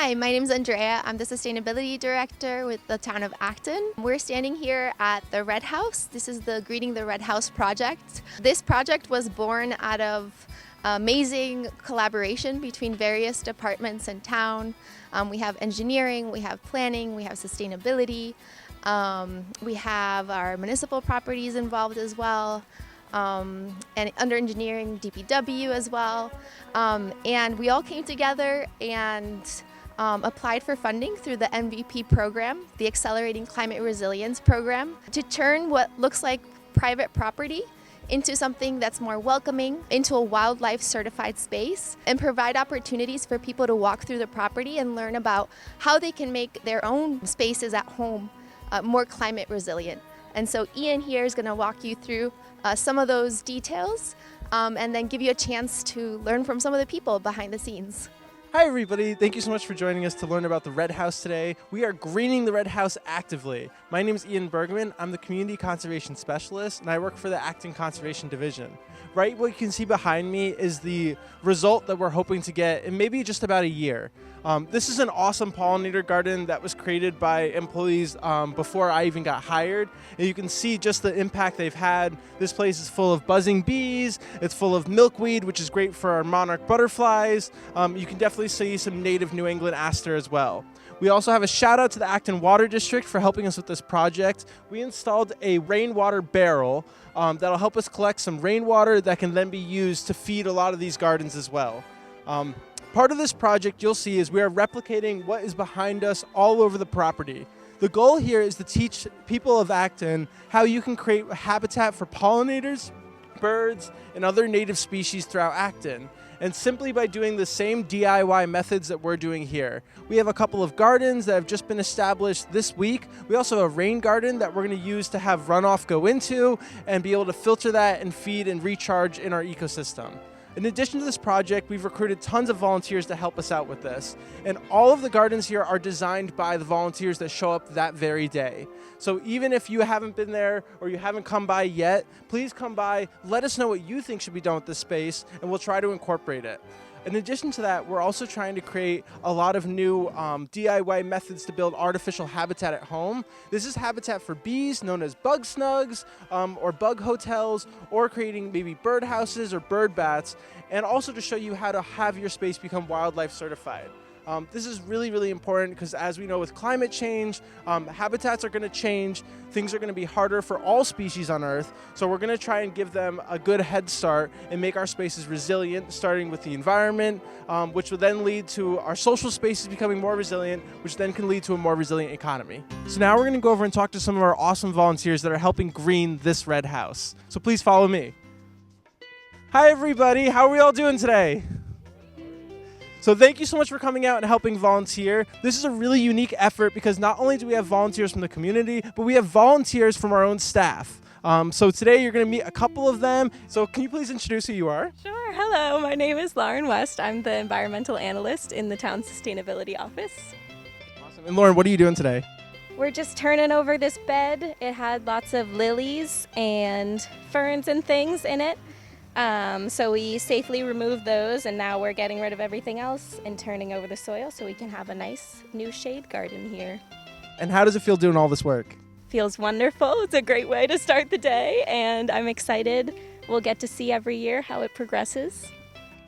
Hi, my name is Andrea. I'm the Sustainability Director with the town of Acton. We're standing here at the Red House. This is the Greeting the Red House project. This project was born out of amazing collaboration between various departments in town. We have engineering, we have planning, we have sustainability. We have our municipal properties involved as well. And under engineering, DPW as well. And we all came together and applied for funding through the MVP program, the Accelerating Climate Resilience program, to turn what looks like private property into something that's more welcoming, into a wildlife certified space, and provide opportunities for people to walk through the property and learn about how they can make their own spaces at home more climate resilient. And so Ian here is going to walk you through some of those details and then give you a chance to learn from some of the people behind the scenes. Hi everybody, thank you so much for joining us to learn about the Red House today. We are greening the Red House actively. My name is Ian Bergman, I'm the Community Conservation Specialist and I work for the Acton Conservation Division. Right, what you can see behind me is the result that we're hoping to get in maybe just about a year. This is an awesome pollinator garden that was created by employees before I even got hired. And you can see just the impact they've had. This place is full of buzzing bees. It's full of milkweed, which is great for our monarch butterflies. You can definitely see some native New England aster as well. We also have a shout out to the Acton Water District for helping us with this project. We installed a rainwater barrel that'll help us collect some rainwater that can then be used to feed a lot of these gardens as well. Part of this project you'll see is we are replicating what is behind us all over the property. The goal here is to teach people of Acton how you can create a habitat for pollinators, birds, and other native species throughout Acton. And simply by doing the same DIY methods that we're doing here. We have a couple of gardens that have just been established this week. We also have a rain garden that we're going to use to have runoff go into and be able to filter that and feed and recharge in our ecosystem. In addition to this project, we've recruited tons of volunteers to help us out with this. And all of the gardens here are designed by the volunteers that show up that very day. So even if you haven't been there or you haven't come by yet, please come by, let us know what you think should be done with this space, and we'll try to incorporate it. In addition to that, we're also trying to create a lot of new DIY methods to build artificial habitat at home. This is habitat for bees, known as bug snugs or bug hotels, or creating maybe bird houses or bird bats, and also to show you how to have your space become wildlife certified. This is really, really important because as we know with climate change, habitats are going to change. Things are going to be harder for all species on Earth. So we're going to try and give them a good head start and make our spaces resilient, starting with the environment, which will then lead to our social spaces becoming more resilient, which then can lead to a more resilient economy. So now we're going to go over and talk to some of our awesome volunteers that are helping green this Red House. So please follow me. Hi, everybody. How are we all doing today? So thank you so much for coming out and helping volunteer. This is a really unique effort because not only do we have volunteers from the community, but we have volunteers from our own staff. So today you're going to meet a couple of them. So can you please introduce who you are? Sure. Hello, my name is Lauren West. I'm the environmental analyst in the town sustainability office. Awesome. And Lauren, what are you doing today? We're just turning over this bed. It had lots of lilies and ferns and things in it. So we safely removed those, and now we're getting rid of everything else and turning over the soil so we can have a nice new shade garden here. And how does it feel doing all this work? Feels wonderful. It's a great way to start the day, and I'm excited. We'll get to see every year how it progresses.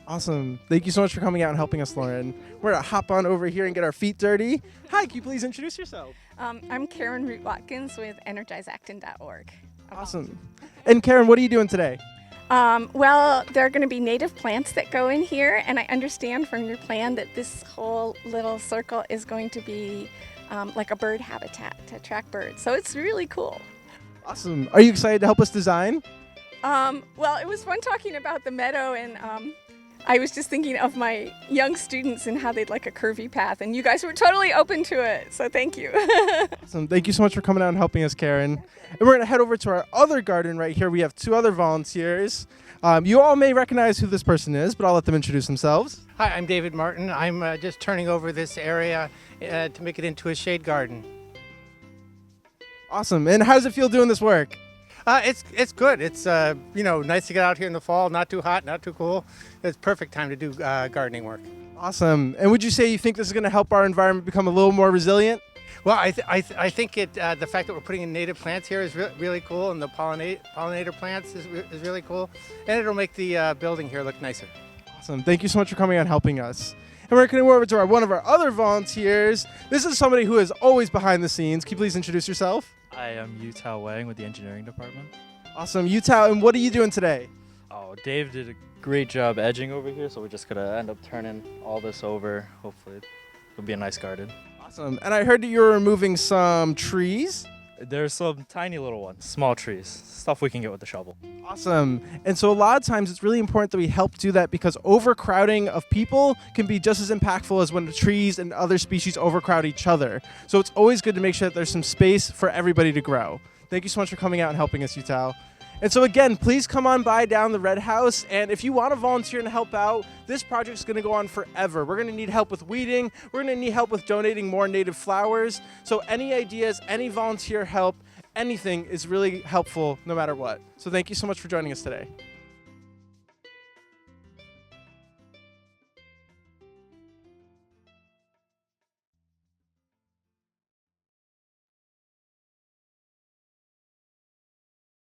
Awesome. Thank you so much for coming out and helping us, Lauren. We're going to hop on over here and get our feet dirty. Hi, can you please introduce yourself? I'm Karen Root-Watkins with EnergizeActon.org. Awesome. And Karen, what are you doing today? Well, there are going to be native plants that go in here, and I understand from your plan that this whole little circle is going to be like a bird habitat to attract birds. So it's really cool. Awesome. Are you excited to help us design? Well, it was fun talking about the meadow, and I was just thinking of my young students and how they'd like a curvy path, and you guys were totally open to it, so thank you. Awesome. Thank you so much for coming out and helping us, Karen. And we're going to head over to our other garden right here. We have two other volunteers. You all may recognize who this person is, but I'll let them introduce themselves. Hi, I'm David Martin. I'm just turning over this area to make it into a shade garden. Awesome. And how does it feel doing this work? It's good. It's nice to get out here in the fall. Not too hot, not too cool. It's perfect time to do gardening work. Awesome. And would you say you think this is going to help our environment become a little more resilient? Well, I think the fact that we're putting in native plants here is really cool, and the pollinator plants is really cool, and it'll make the building here look nicer. Awesome. Thank you so much for coming out and helping us. And we're going to go over to one of our other volunteers. This is somebody who is always behind the scenes. Can you please introduce yourself? I am Yutao Wang with the engineering department. Awesome. Yutao, and what are you doing today? Oh, Dave did a great job edging over here, so we're just going to end up turning all this over. Hopefully it'll be a nice garden. Awesome. And I heard that you were removing some trees. There's some tiny little ones, small trees, stuff we can get with the shovel. Awesome. And so a lot of times it's really important that we help do that because overcrowding of people can be just as impactful as when the trees and other species overcrowd each other. So it's always good to make sure that there's some space for everybody to grow. Thank you so much for coming out and helping us, Yutao. And so again, please come on by down the Red House. And if you want to volunteer and help out, this project is going to go on forever. We're going to need help with weeding. We're going to need help with donating more native flowers. So any ideas, any volunteer help, anything is really helpful no matter what. So thank you so much for joining us today.